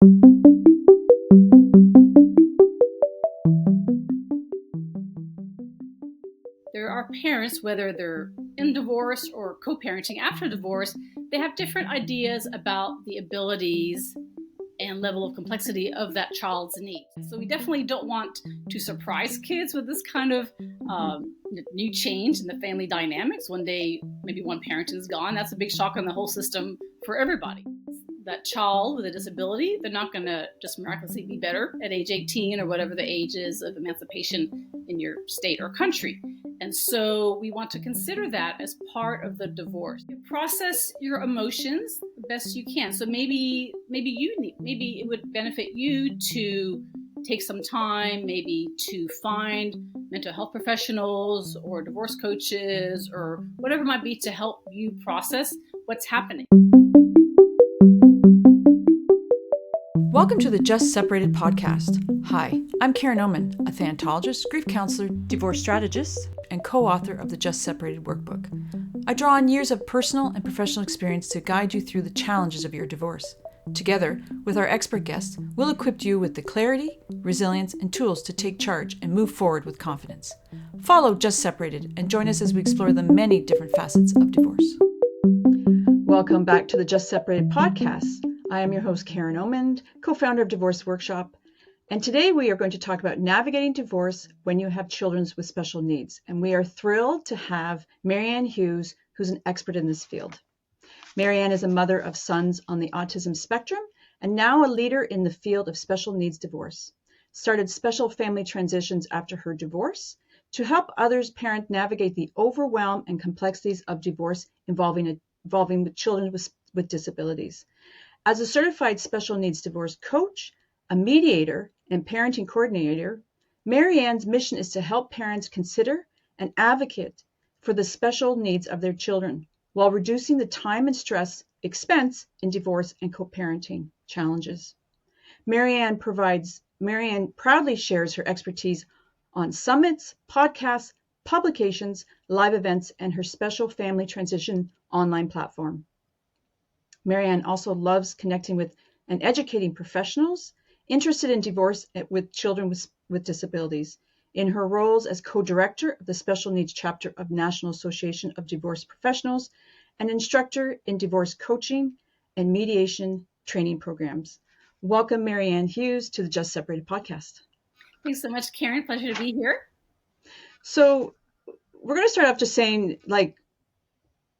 There are parents, whether they're in divorce or co-parenting after divorce, they have different ideas about the abilities and level of complexity of that child's needs. So we definitely don't want to surprise kids with this kind of new change in the family dynamics. One day, maybe one parent is gone. That's a big shock on the whole system for everybody. That child with a disability, they're not going to just miraculously be better at age 18 or whatever the age is of emancipation in your state or country. And so we want to consider that as part of the divorce. You process your emotions the best you can. So maybe it would benefit you to take some time, maybe to find mental health professionals or divorce coaches or whatever it might be to help you process what's happening. Welcome to the Just Separated podcast. Hi, I'm Karen Oman, a thanatologist, grief counselor, divorce strategist, and co-author of the Just Separated workbook. I draw on years of personal and professional experience to guide you through the challenges of your divorce. Together, with our expert guests, we'll equip you with the clarity, resilience, and tools to take charge and move forward with confidence. Follow Just Separated and join us as we explore the many different facets of divorce. Welcome back to the Just Separated podcast. I am your host, Karen Omand, co-founder of Divorce Workshop. And today we are going to talk about navigating divorce when you have children with special needs. And we are thrilled to have Ann Hughes, who's an expert in this field. Ann is a mother of sons on the autism spectrum and now a leader in the field of special needs divorce. Started special family transitions after her divorce to help others parent navigate the overwhelm and complexities of divorce involving children with disabilities. As a certified special needs divorce coach, a mediator, and parenting coordinator, Ann's mission is to help parents consider and advocate for the special needs of their children while reducing the time and stress expense in divorce and co-parenting challenges. Ann proudly shares her expertise on summits, podcasts, publications, live events, and her special family transition online platform. Ann also loves connecting with and educating professionals interested in divorce with children with disabilities. In her roles as co-director of the Special Needs Chapter of National Association of Divorce Professionals and instructor in divorce coaching and mediation training programs. Welcome, Ann Hughes, to the Just Separated podcast. Thanks so much, Karen. Pleasure to be here. So we're going to start off just saying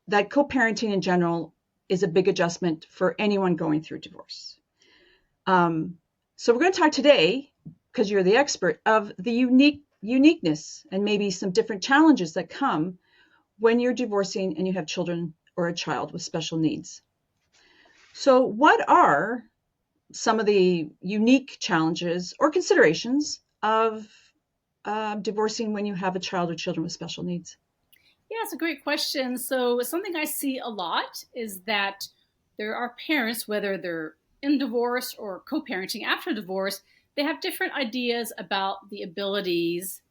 that co-parenting in general is a big adjustment for anyone going through divorce. So we're going to talk today, because you're the expert, of the uniqueness and maybe some different challenges that come when you're divorcing and you have children or a child with special needs. So what are some of the unique challenges or considerations of divorcing when you have a child or children with special needs? Yeah, it's a great question. So something I see a lot is that there are parents, whether they're in divorce or co-parenting after divorce, they have different ideas about the abilities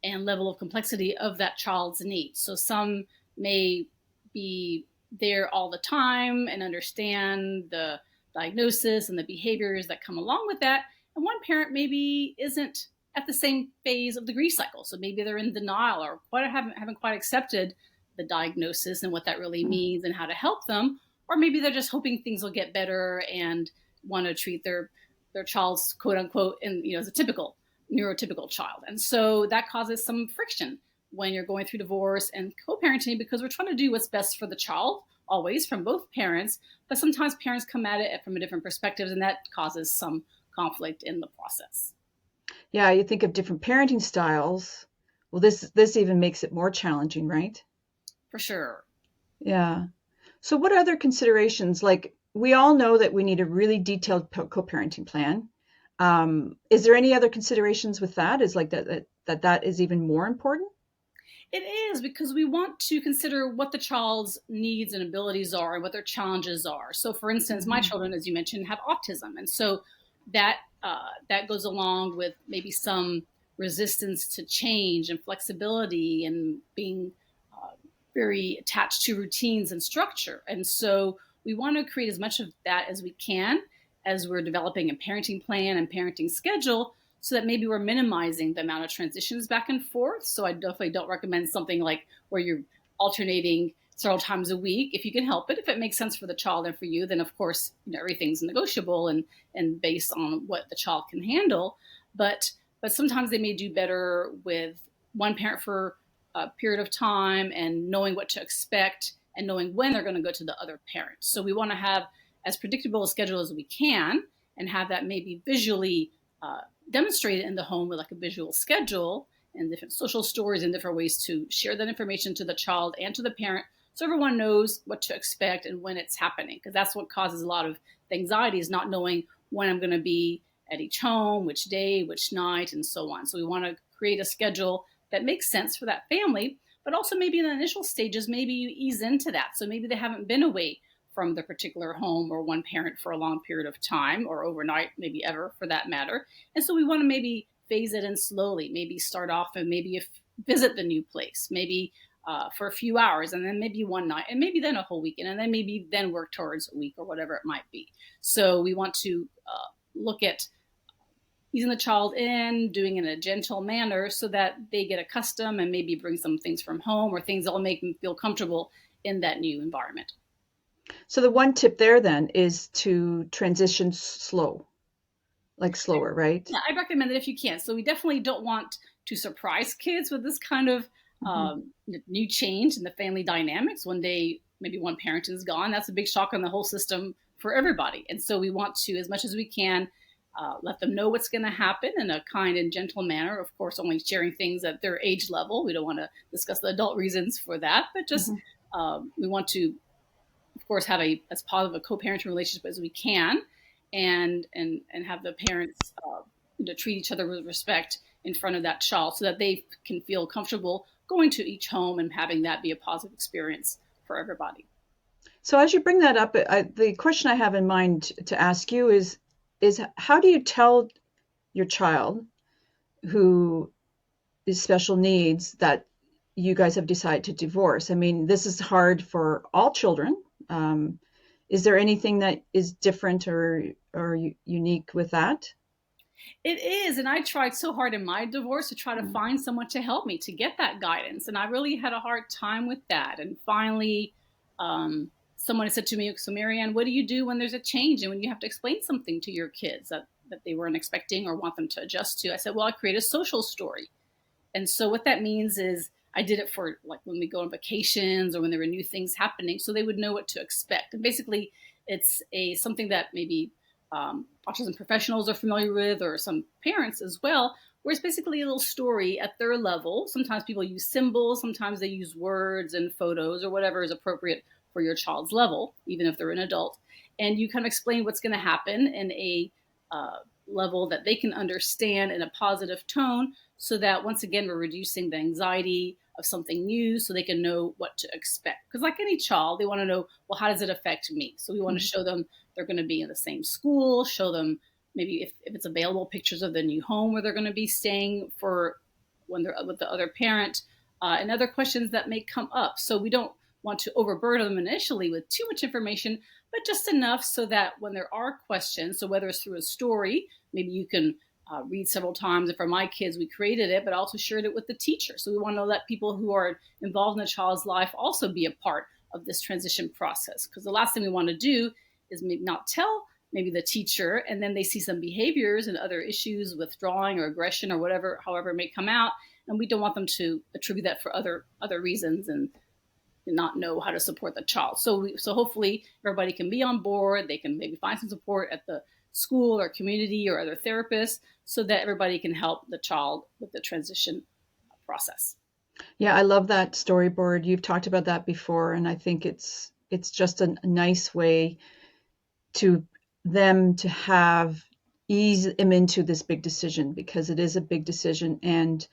and level of complexity of that child's needs. So some may be there all the time and understand the diagnosis and the behaviors that come along with that. And one parent maybe isn't at the same phase of the grief cycle. So maybe they're in denial or haven't quite accepted the diagnosis and what that really means and how to help them. Or maybe they're just hoping things will get better and want to treat their child's quote unquote as a typical neurotypical child. And so that causes some friction when you're going through divorce and co-parenting, because we're trying to do what's best for the child, always from both parents, but sometimes parents come at it from a different perspective, and that causes some conflict in the process. Yeah, you think of different parenting styles. Well, this even makes it more challenging, right? For sure. Yeah. So what other considerations? Like, we all know that we need a really detailed co-parenting plan. Is there any other considerations with that? Is like that is even more important? It is, because we want to consider what the child's needs and abilities are and what their challenges are. So for instance, my children, as you mentioned, have autism. And so that goes along with maybe some resistance to change and flexibility and being very attached to routines and structure. And so we want to create as much of that as we can. as we're developing a parenting plan and parenting schedule, so that maybe we're minimizing the amount of transitions back and forth. So I definitely don't recommend something like where you're alternating several times a week if you can help it. If it makes sense for the child and for you, then of course, everything's negotiable and based on what the child can handle. But sometimes they may do better with one parent for a period of time and knowing what to expect and knowing when they're going to go to the other parent. So we want to have as predictable a schedule as we can and have that maybe visually demonstrated in the home with like a visual schedule and different social stories and different ways to share that information to the child and to the parent, so everyone knows what to expect and when it's happening. Because that's what causes a lot of anxiety, is not knowing when I'm going to be at each home, which day, which night, and so on. So we want to create a schedule that makes sense for that family, but also maybe in the initial stages, maybe you ease into that. So maybe they haven't been away from the particular home or one parent for a long period of time, or overnight, maybe ever for that matter. And so we want to maybe phase it in slowly, maybe start off and maybe visit the new place, maybe for a few hours, and then maybe one night, and maybe then a whole weekend, and then maybe then work towards a week or whatever it might be. So we want to look at easing the child in, doing it in a gentle manner so that they get accustomed and maybe bring some things from home or things that will make them feel comfortable in that new environment. So the one tip there then is to transition slower, right? Yeah, I recommend it if you can. So we definitely don't want to surprise kids with this kind of Mm-hmm. new change in the family dynamics. One day, maybe one parent is gone. That's a big shock on the whole system for everybody. And so we want to, as much as we can, let them know what's going to happen in a kind and gentle manner. Of course, only sharing things at their age level. We don't want to discuss the adult reasons for that, but just Mm-hmm. we want to, of course, have as positive a co-parenting relationship as we can, and have the parents treat each other with respect in front of that child, so that they can feel comfortable going to each home and having that be a positive experience for everybody. So as you bring that up, the question I have in mind to ask you is how do you tell your child who is special needs that you guys have decided to divorce? I mean, this is hard for all children. Is there anything that is different or unique with that? It is, and I tried so hard in my divorce to try to Mm. find someone to help me to get that guidance, and I really had a hard time with that. And finally, someone said to me, "So, Marianne, what do you do when there's a change and when you have to explain something to your kids that they weren't expecting or want them to adjust to?" I said, "Well, I create a social story." And so what that means is I did it for like when we go on vacations or when there were new things happening, so they would know what to expect. And basically, it's a something that maybe autism professionals are familiar with, or some parents as well, where it's basically a little story at their level. Sometimes people use symbols, sometimes they use words and photos or whatever is appropriate for your child's level, even if they're an adult. And you kind of explain what's going to happen in a level that they can understand in a positive tone, so that once again we're reducing the anxiety of something new, so they can know what to expect. Because like any child, they want to know, well, how does it affect me? So we want to show them they're going to be in the same school, show them maybe if it's available, pictures of the new home where they're going to be staying for when they're with the other parent, and other questions that may come up. So we don't want to overburden them initially with too much information, but just enough so that when there are questions, so whether it's through a story, maybe you can read several times. And for my kids, we created it, but also shared it with the teacher. So we want to let people who are involved in the child's life also be a part of this transition process. Because the last thing we want to do is maybe not tell maybe the teacher, and then they see some behaviors and other issues, withdrawing or aggression or whatever, however it may come out. And we don't want them to attribute that for other reasons and not know how to support the child. So hopefully everybody can be on board. They can maybe find some support at the school or community or other therapists, so that everybody can help the child with the transition process. Yeah, I love that storyboard. You've talked about that before, and I think it's just a nice way to them to have ease them into this big decision, because it is a big decision and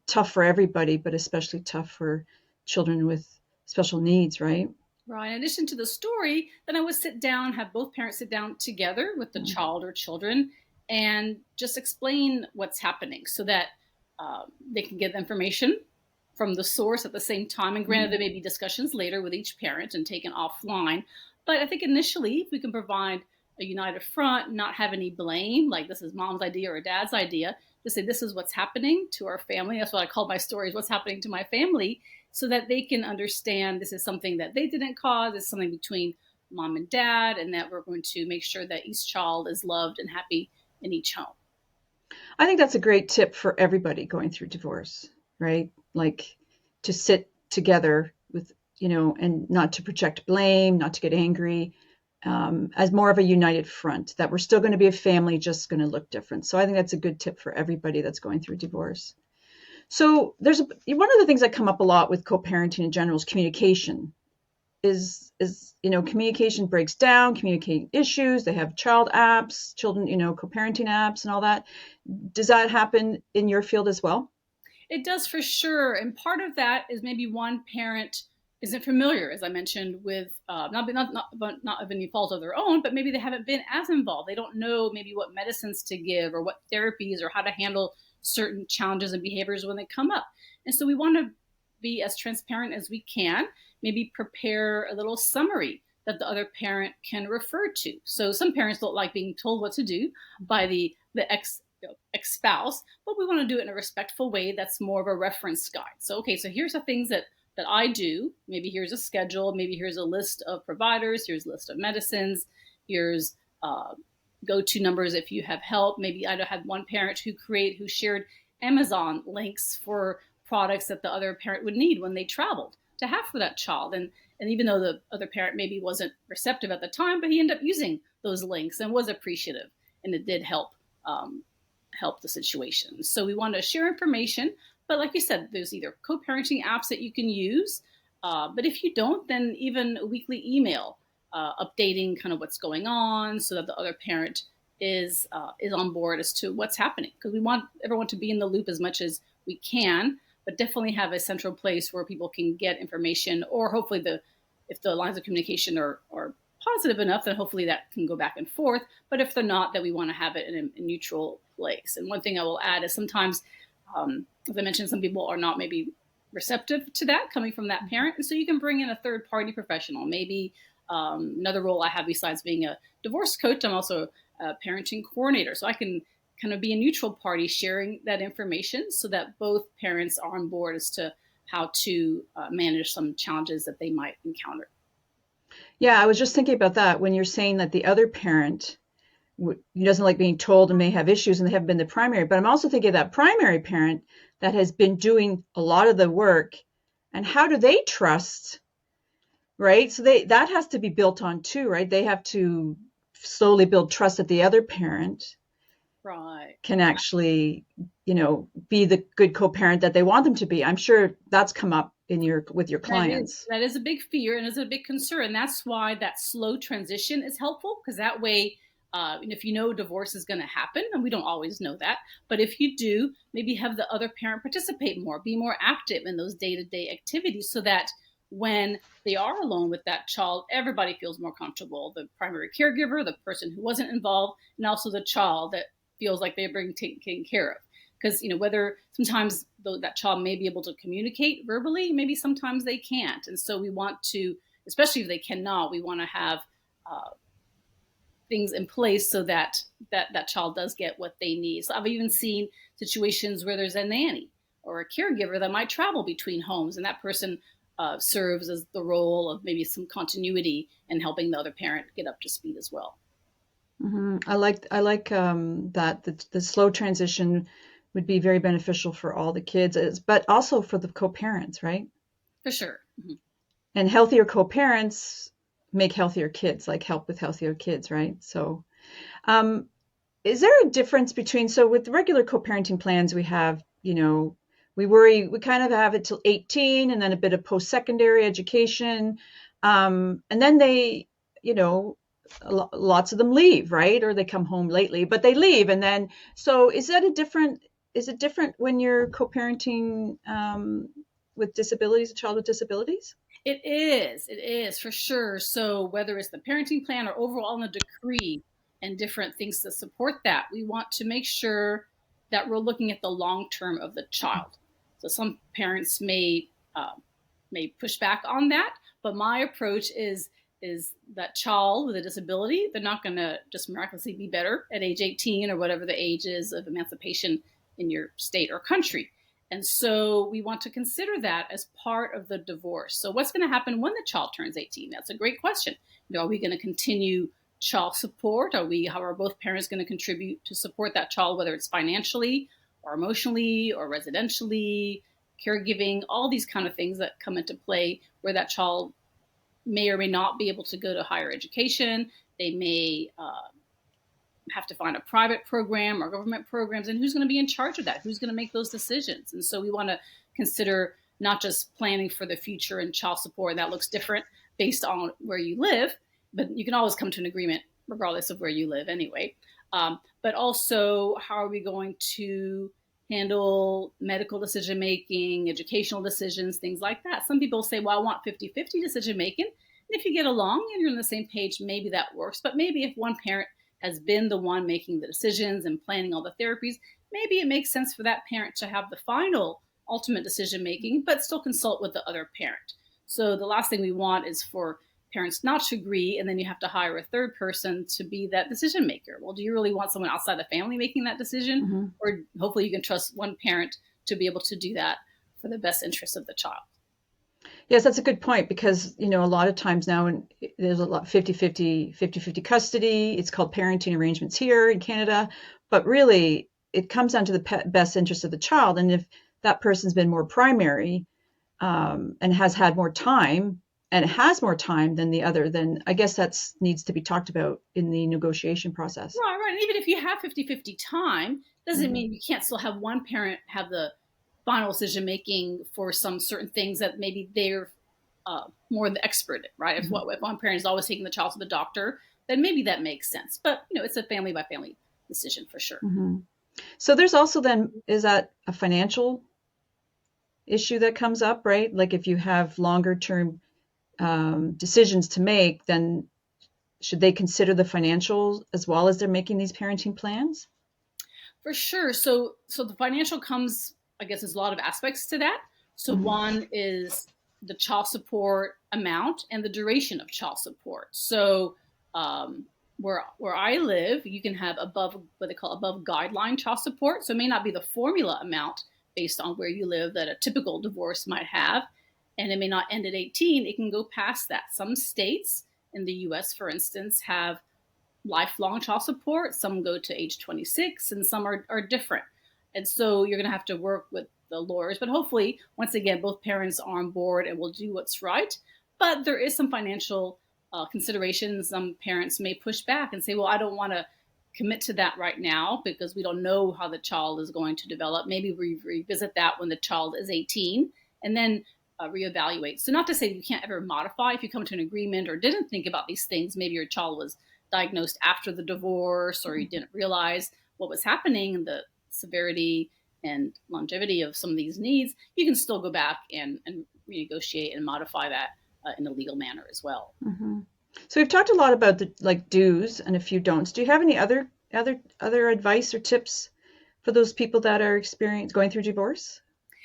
tough for everybody, but especially tough for children with special needs, right? Right. In addition to the story, then I would sit down, have both parents sit down together with the child or children and just explain what's happening, so that they can get information from the source at the same time. And granted, Mm-hmm. there may be discussions later with each parent and taken offline. But I think initially, if we can provide a united front, not have any blame, like this is mom's idea or dad's idea. To say this is what's happening to our family. That's what I call my stories. What's happening to my family, so that they can understand this is something that they didn't cause. It's something between mom and dad, and that we're going to make sure that each child is loved and happy in each home. I think that's a great tip for everybody going through divorce, right? Like to sit together with, and not to project blame, not to get angry, as more of a united front, that we're still going to be a family, just going to look different. So I think that's a good tip for everybody that's going through divorce. So one of the things that come up a lot with co-parenting in general is communication. Is communication breaks down, communicating issues. They have child apps, children, co-parenting apps and all that. Does that happen in your field as well? It does for sure. And part of that is maybe one parent isn't familiar, as I mentioned, with not of any fault of their own, but maybe they haven't been as involved. They don't know maybe what medicines to give or what therapies or how to handle certain challenges and behaviors when they come up. And so we want to be as transparent as we can, maybe prepare a little summary that the other parent can refer to. So some parents don't like being told what to do by the ex-spouse, but we want to do it in a respectful way that's more of a reference guide. So, okay, so here's the things that I do. Maybe here's a schedule. Maybe here's a list of providers. Here's a list of medicines. Here's go-to numbers if you have help. Maybe I had one parent who shared Amazon links for products that the other parent would need when they traveled to have for that child. And even though the other parent maybe wasn't receptive at the time, but he ended up using those links and was appreciative, and it did help the situation. So we want to share information, but like you said, there's either co-parenting apps that you can use, but if you don't, then even a weekly email updating kind of what's going on, so that the other parent is on board as to what's happening. Because we want everyone to be in the loop as much as we can, but definitely have a central place where people can get information, or hopefully if the lines of communication are positive enough, then hopefully that can go back and forth. But if they're not, then we want to have it in a neutral place. And one thing I will add is sometimes, as I mentioned, some people are not maybe receptive to that coming from that parent. And so you can bring in a third party professional. Maybe another role I have besides being a divorce coach, I'm also a parenting coordinator. So I can kind of be a neutral party sharing that information so that both parents are on board as to how to manage some challenges that they might encounter. Yeah, I was just thinking about that when you're saying that the other parent doesn't like being told and may have issues and they haven't been the primary. But I'm also thinking of that primary parent that has been doing a lot of the work, and how do they trust, right? So that has to be built on too, right? They have to slowly build trust that the other parent Right. can actually, be the good co-parent that they want them to be. I'm sure that's come up with your clients. That is a big fear and is a big concern. And that's why that slow transition is helpful, because that way, if you know divorce is going to happen, and we don't always know that, but if you do, maybe have the other parent participate more, be more active in those day-to-day activities, so that when they are alone with that child, everybody feels more comfortable. The primary caregiver, the person who wasn't involved, and also the child that feels like they're being taken care of. Because whether sometimes that child may be able to communicate verbally, maybe sometimes they can't, and so we want to, especially if they cannot, we want to have things in place so that child does get what they need. So I've even seen situations where there's a nanny or a caregiver that might travel between homes, and that person serves as the role of maybe some continuity and helping the other parent get up to speed as well. Mm-hmm. I like that the slow transition would be very beneficial for all the kids, but also for the co-parents, right? For sure. Mm-hmm. And healthier co-parents make healthier kids, like help with healthier kids, right? So, is there a difference so with regular co-parenting plans, we have, we kind of have it till 18 and then a bit of post-secondary education. And then they, lots of them leave, right? Or they come home lately, but they leave. And then, so is it different when you're co-parenting with disabilities, a child with disabilities? It is for sure. So whether it's the parenting plan or overall in the decree and different things to support that, we want to make sure that we're looking at the long term of the child. So some parents may push back on that, but my approach is is that child with a disability, they're not going to just miraculously be better at age 18 or whatever the age is of emancipation in your state or country. And so we want to consider that as part of the divorce. So what's going to happen when the child turns 18? That's a great question. Are we going to continue child support? How are both parents going to contribute to support that child, whether it's financially or emotionally or residentially, caregiving, all these kind of things that come into play where that child may or may not be able to go to higher education. They may have to find a private program or government programs, and who's going to be in charge of that? Who's going to make those decisions? And so we want to consider not just planning for the future and child support, and that looks different based on where you live, but you can always come to an agreement regardless of where you live anyway. But also, how are we going to handle medical decision making, educational decisions, things like that? Some people say, well, I want 50-50 decision making. And if you get along and you're on the same page, maybe that works. But maybe if one parent has been the one making the decisions and planning all the therapies, maybe it makes sense for that parent to have the final ultimate decision making, but still consult with the other parent. So the last thing we want is for parents not to agree, and then you have to hire a third person to be that decision maker. Well, do you really want someone outside the family making that decision? Mm-hmm. Or hopefully you can trust one parent to be able to do that for the best interest of the child. Yes, that's a good point because, a lot of times now there's a lot 50-50 custody. It's called parenting arrangements here in Canada. But really, it comes down to the best interest of the child. And if that person's been more primary and has had more time and has more time than the other, then I guess that needs to be talked about in the negotiation process. Right. And even if you have 50-50 time, doesn't mean you can't still have one parent have the final decision making for some certain things that maybe they're more the expert in, right? If one parent is always taking the child to the doctor, then maybe that makes sense. But it's a family by family decision for sure. Mm-hmm. So there's also then, is that a financial issue that comes up, right? Like if you have longer term decisions to make, then should they consider the financials as well as they're making these parenting plans? For sure. So the financial comes, I guess, there's a lot of aspects to that. So one is the child support amount and the duration of child support. So where I live, you can have above what they call above guideline child support. So it may not be the formula amount based on where you live that a typical divorce might have, and it may not end at 18. It can go past that. Some states in the U.S., for instance, have lifelong child support. Some go to age 26 and some are different. And so you're going to have to work with the lawyers. But hopefully, once again, both parents are on board and will do what's right. But there is some financial considerations. Some parents may push back and say, well, I don't want to commit to that right now because we don't know how the child is going to develop. Maybe we revisit that when the child is 18 and then reevaluate. So not to say you can't ever modify if you come to an agreement or didn't think about these things. Maybe your child was diagnosed after the divorce or you didn't realize what was happening and the severity and longevity of some of these needs. You can still go back and renegotiate and modify that in a legal manner as well. Mm-hmm. So we've talked a lot about the do's and a few don'ts. Do you have any other advice or tips for those people that are going through divorce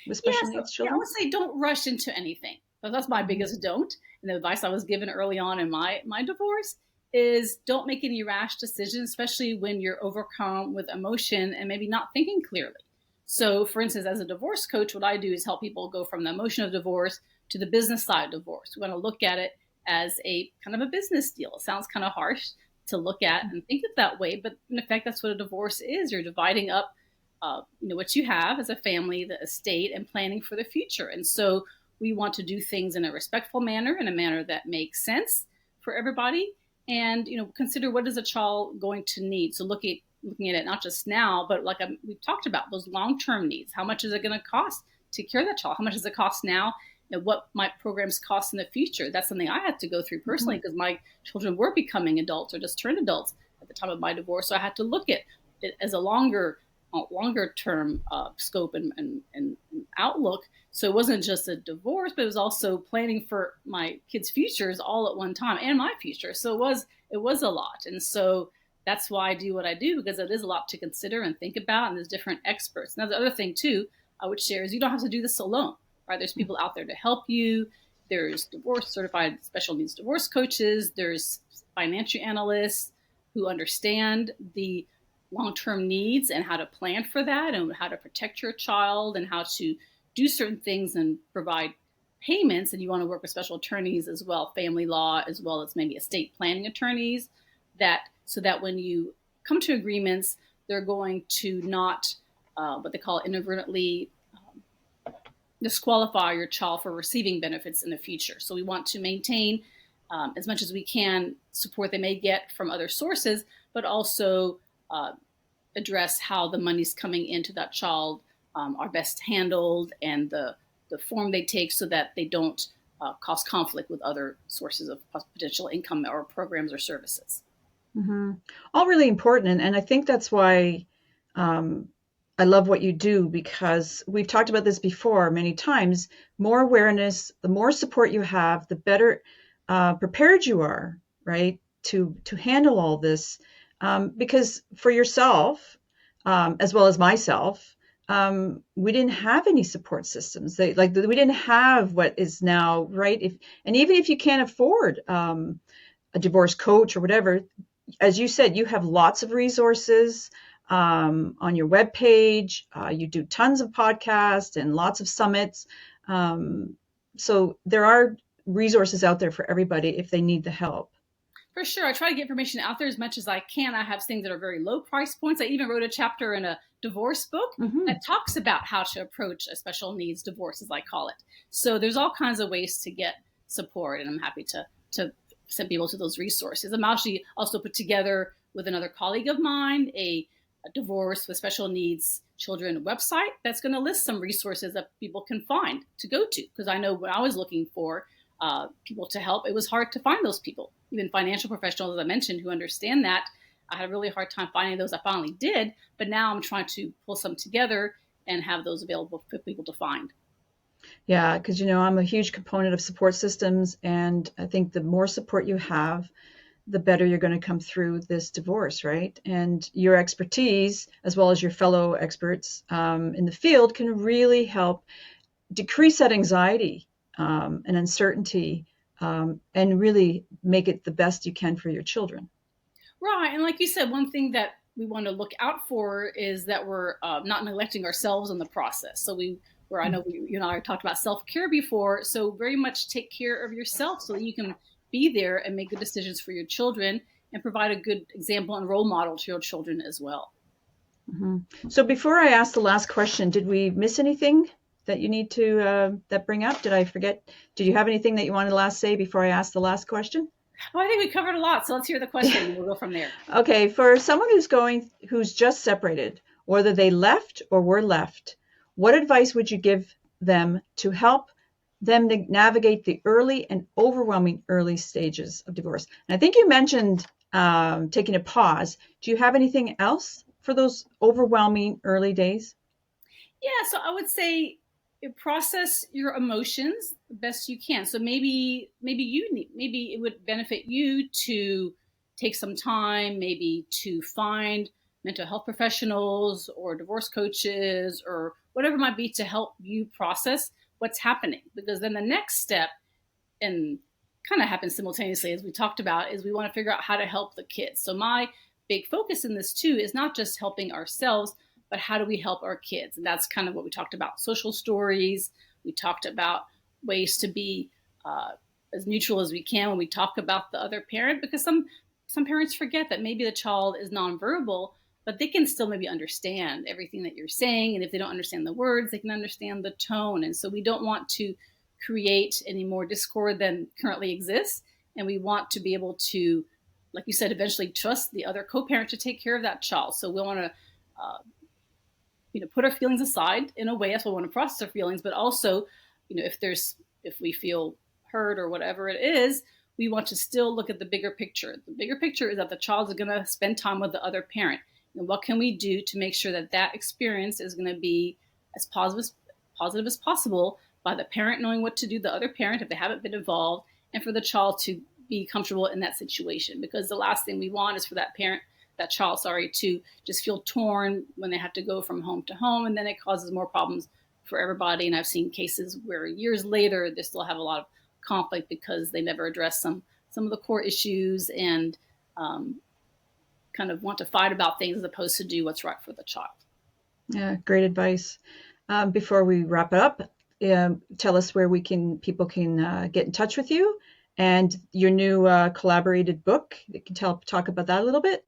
with special needs children? I would say don't rush into anything. So that's my biggest don't. And the advice I was given early on in my divorce is don't make any rash decisions, especially when you're overcome with emotion and maybe not thinking clearly. So for instance, as a divorce coach, what I do is help people go from the emotion of divorce to the business side of divorce. We want to look at it as a kind of a business deal. It sounds kind of harsh to look at and think it that way, but in effect, that's what a divorce is. You're dividing up, what you have as a family, the estate, and planning for the future. And so we want to do things in a respectful manner, in a manner that makes sense for everybody, and consider what is a child going to need. So looking at it not just now, but like we've talked about those long-term needs. How much is it going to cost to care that child? How much does it cost now? And what might programs cost in the future? That's something I had to go through personally because my children were becoming adults or just turned adults at the time of my divorce. So I had to look at it as a longer term scope and outlook. So it wasn't just a divorce, but it was also planning for my kids' futures all at one time and my future. So it was a lot. And so that's why I do what I do, because it is a lot to consider and think about. And there's different experts. Now, the other thing too, I would share is you don't have to do this alone. Right? There's people out there to help you. There's divorce certified special needs divorce coaches. There's financial analysts who understand the long-term needs and how to plan for that and how to protect your child and how to do certain things and provide payments. And you want to work with special attorneys as well, family law, as well as maybe estate planning attorneys, that so that when you come to agreements, they're going to not what they call inadvertently disqualify your child for receiving benefits in the future. So we want to maintain as much as we can support they may get from other sources, but also address how the money's coming into that child are best handled and the form they take so that they don't cause conflict with other sources of potential income or programs or services. Mm-hmm. All really important. And I think that's why I love what you do, because we've talked about this before many times. More awareness, the more support you have, the better prepared you are, right, to handle all this. Because for yourself, as well as myself, we didn't have any support systems. We didn't have what is now, right? And even if you can't afford a divorce coach or whatever, as you said, you have lots of resources on your webpage. You do tons of podcasts and lots of summits. So there are resources out there for everybody if they need the help. For sure. I try to get information out there as much as I can. I have things that are very low price points. I even wrote a chapter in a divorce book that talks about how to approach a special needs divorce, as I call it. So there's all kinds of ways to get support, and I'm happy to send people to those resources. I'm actually also put together with another colleague of mine a divorce with special needs children website that's going to list some resources that people can find to go to. Because I know when I was looking for people to help, it was hard to find those people. Even financial professionals, as I mentioned, who understand that. I had a really hard time finding those. I finally did, but now I'm trying to pull some together and have those available for people to find. Yeah, because I'm a huge component of support systems, and I think the more support you have, the better you're going to come through this divorce, right? And your expertise, as well as your fellow experts in the field, can really help decrease that anxiety and uncertainty, and really make it the best you can for your children. Right. And like you said, one thing that we want to look out for is that we're not neglecting ourselves in the process. So where I know you and I talked about self-care before. So very much take care of yourself so that you can be there and make good decisions for your children and provide a good example and role model to your children as well. Mm-hmm. So before I ask the last question, did we miss anything that you need to that bring up? Did I forget? Did you have anything that you wanted to last say before I ask the last question? Oh, I think we covered a lot. So let's hear the question and we'll go from there. Okay, for someone who's just separated, whether they left or were left, what advice would you give them to help them to navigate the early and overwhelming early stages of divorce? And I think you mentioned taking a pause. Do you have anything else for those overwhelming early days? Yeah, so I would say process your emotions the best you can. So maybe maybe it would benefit you to take some time, maybe to find mental health professionals or divorce coaches or whatever it might be to help you process what's happening. Because then the next step, and kind of happens simultaneously as we talked about, is we want to figure out how to help the kids. So my big focus in this too is not just helping ourselves, but how do we help our kids? And that's kind of what we talked about. Social stories. We talked about ways to be as neutral as we can when we talk about the other parent, because some parents forget that maybe the child is nonverbal, but they can still maybe understand everything that you're saying. And if they don't understand the words, they can understand the tone. And so we don't want to create any more discord than currently exists. And we want to be able to, like you said, eventually trust the other co-parent to take care of that child. So we want to put our feelings aside in a way. That's why we want to process our feelings, but also, if we feel hurt or whatever it is, we want to still look at the bigger picture. The bigger picture is that the child is going to spend time with the other parent. And what can we do to make sure that that experience is going to be as positive as possible by the parent knowing what to do, the other parent, if they haven't been involved, and for the child to be comfortable in that situation. Because the last thing we want is for that child, to just feel torn when they have to go from home to home, and then it causes more problems for everybody. And I've seen cases where years later they still have a lot of conflict because they never address some of the core issues and kind of want to fight about things as opposed to do what's right for the child. Yeah, great advice. Before we wrap it up, tell us where people can get in touch with you and your new collaborated book. You can talk about that a little bit.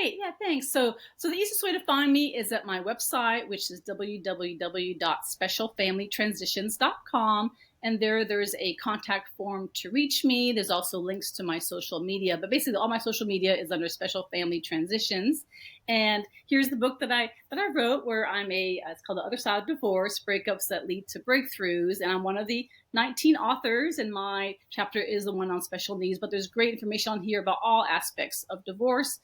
Great. Yeah, thanks. So the easiest way to find me is at my website, which is www.specialfamilytransitions.com. And there's a contact form to reach me. There's also links to my social media, but basically all my social media is under Special Family Transitions. And here's the book that I wrote, where it's called The Other Side of Divorce: Breakups That Lead to Breakthroughs. And I'm one of the 19 authors, and my chapter is the one on special needs. But there's great information on here about all aspects of divorce,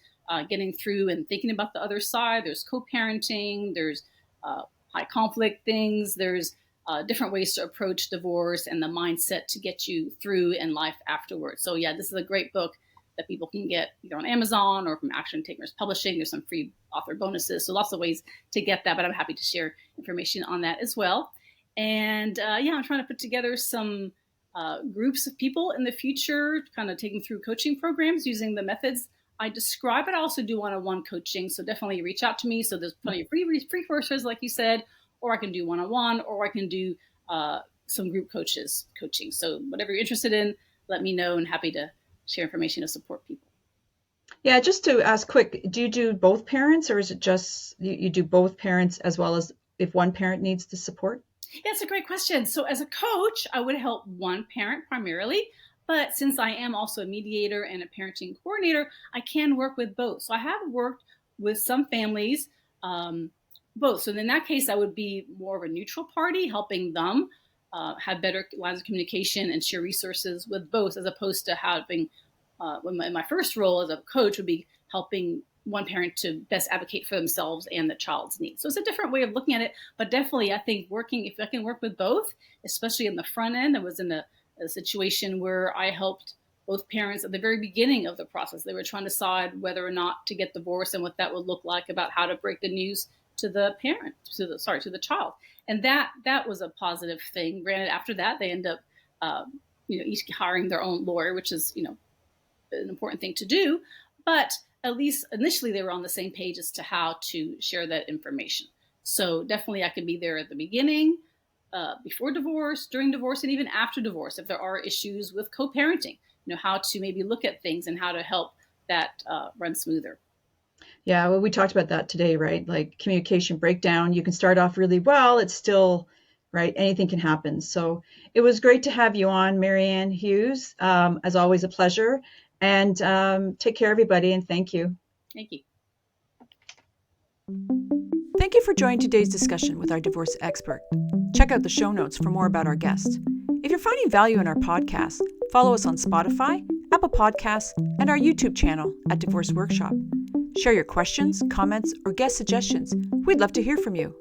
getting through and thinking about the other side. There's co-parenting, there's high conflict things, there's different ways to approach divorce and the mindset to get you through in life afterwards. So yeah, this is a great book that people can get either on Amazon or from Action Takers Publishing. There's some free author bonuses, so lots of ways to get that, but I'm happy to share information on that as well. And I'm trying to put together some groups of people in the future, kind of taking through coaching programs using the methods I describe, but I also do one-on-one coaching. So definitely reach out to me. So there's plenty of free courses, like you said, or I can do one-on-one, or I can do some group coaching. So whatever you're interested in, let me know, and happy to share information to support people. Yeah, just to ask quick, do you do both parents, or is it just you do both parents as well as if one parent needs the support? Yeah, it's a great question. So as a coach, I would help one parent primarily. But since I am also a mediator and a parenting coordinator, I can work with both. So I have worked with some families, both. So in that case, I would be more of a neutral party, helping them have better lines of communication and share resources with both, as opposed to having, my first role as a coach would be helping one parent to best advocate for themselves and the child's needs. So it's a different way of looking at it. But definitely, I think if I can work with both, especially in the front end, I was in a situation where I helped both parents at the very beginning of the process. They were trying to decide whether or not to get divorced and what that would look like, about how to break the news to the to the child. And that was a positive thing. Granted, after that, they end up, each hiring their own lawyer, which is, an important thing to do. But at least initially they were on the same page as to how to share that information. So definitely I could be there at the beginning, before divorce, during divorce, and even after divorce, if there are issues with co-parenting, how to maybe look at things and how to help that run smoother. Yeah, well, we talked about that today, right? Like communication breakdown, you can start off really well. It's still, right, anything can happen. So it was great to have you on, Ann Hughes. As always, a pleasure. And take care, everybody, and thank you. Thank you. Thank you for joining today's discussion with our divorce expert. Check out the show notes for more about our guest. If you're finding value in our podcast, follow us on Spotify, Apple Podcasts, and our YouTube channel at Divorce Workshop. Share your questions, comments, or guest suggestions. We'd love to hear from you.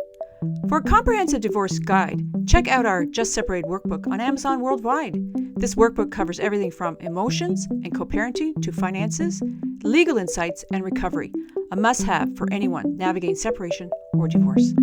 For a comprehensive divorce guide, check out our Just Separated workbook on Amazon worldwide. This workbook covers everything from emotions and co-parenting to finances, legal insights, and recovery, a must-have for anyone navigating separation or divorce.